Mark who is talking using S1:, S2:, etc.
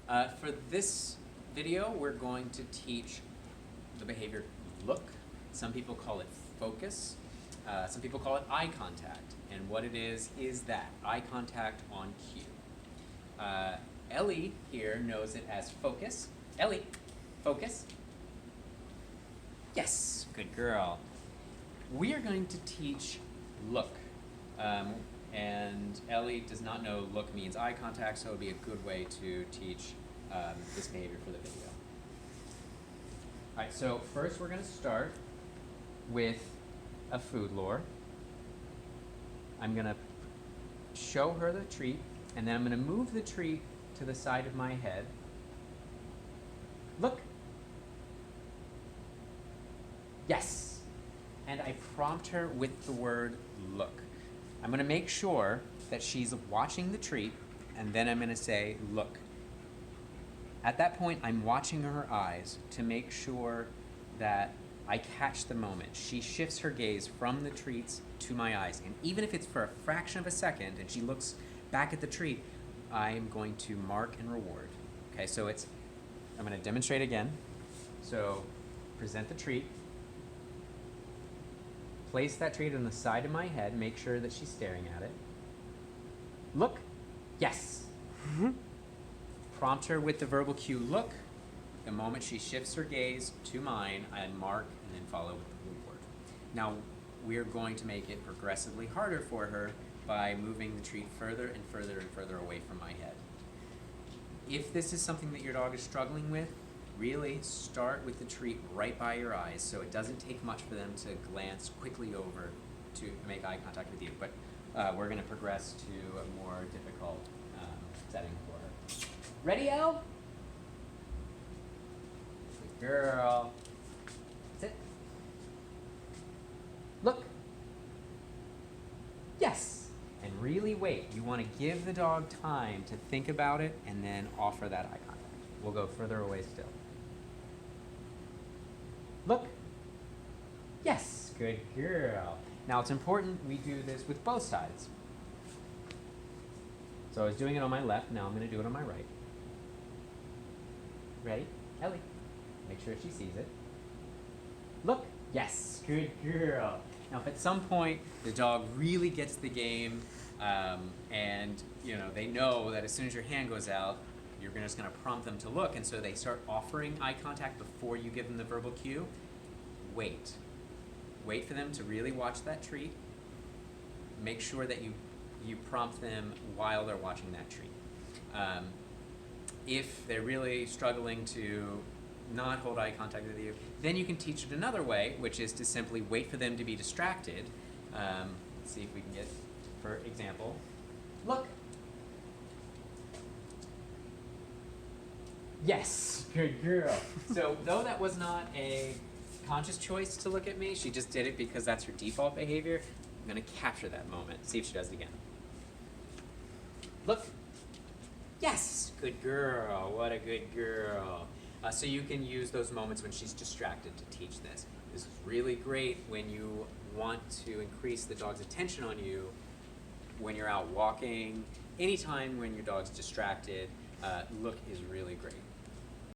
S1: For this video, we're going to teach the behavior look. Some people call it focus. Some people call it eye contact. And what it is that eye contact on cue. Ellie here knows it as focus. Ellie, focus. Yes, good girl. We are going to teach look. And Ellie does not know look means eye contact, so it would be a good way to teach this behavior for the video. All right, so first we're going to start with a food lure. I'm going to show her the treat, and then I'm going to move the treat to the side of my head. Look. Yes. And I prompt her with the word look. I'm going to make sure that she's watching the treat, and then I'm going to say look. At that point, I'm watching her eyes to make sure that I catch the moment. She shifts her gaze from the treats to my eyes. And even if it's for a fraction of a second and she looks back at the treat, I'm going to mark and reward. Okay, so I'm going to demonstrate again. So present the treat. Place that treat on the side of my head. Make sure that she's staring at it. Look. Yes. Prompt her with the verbal cue, look. The moment she shifts her gaze to mine, I mark and then follow with the reward. Now, we're going to make it progressively harder for her by moving the treat further and further and further away from my head. If this is something that your dog is struggling with, really start with the treat right by your eyes so it doesn't take much for them to glance quickly over to make eye contact with you. But we're going to progress to a more difficult setting for her. Ready, Elle? Good girl. Sit. Look. Yes. And really wait. You want to give the dog time to think about it and then offer that eye contact. We'll go further away still. Look. Yes. Good girl. Now it's important we do this with both sides. So I was doing it on my left. Now I'm going to do it on my right. Ready? Ellie. Make sure she sees it. Look. Yes. Good girl. Now if at some point the dog really gets the game and they know that as soon as your hand goes out, you're just going to prompt them to look, and so they start offering eye contact before you give them the verbal cue, wait. Wait for them to really watch that treat. Make sure that you prompt them while they're watching that treat. If they're really struggling to not hold eye contact with you, then you can teach it another way, which is to simply wait for them to be distracted. Let's see if we can get, for example, look. Yes, good girl. So though that was not a conscious choice to look at me, she just did it because that's her default behavior. I'm going to capture that moment. See if she does it again. Look. Yes, good girl. What a good girl. So you can use those moments when she's distracted to teach this. This is really great when you want to increase the dog's attention on you when you're out walking. Anytime when your dog's distracted, look is really great.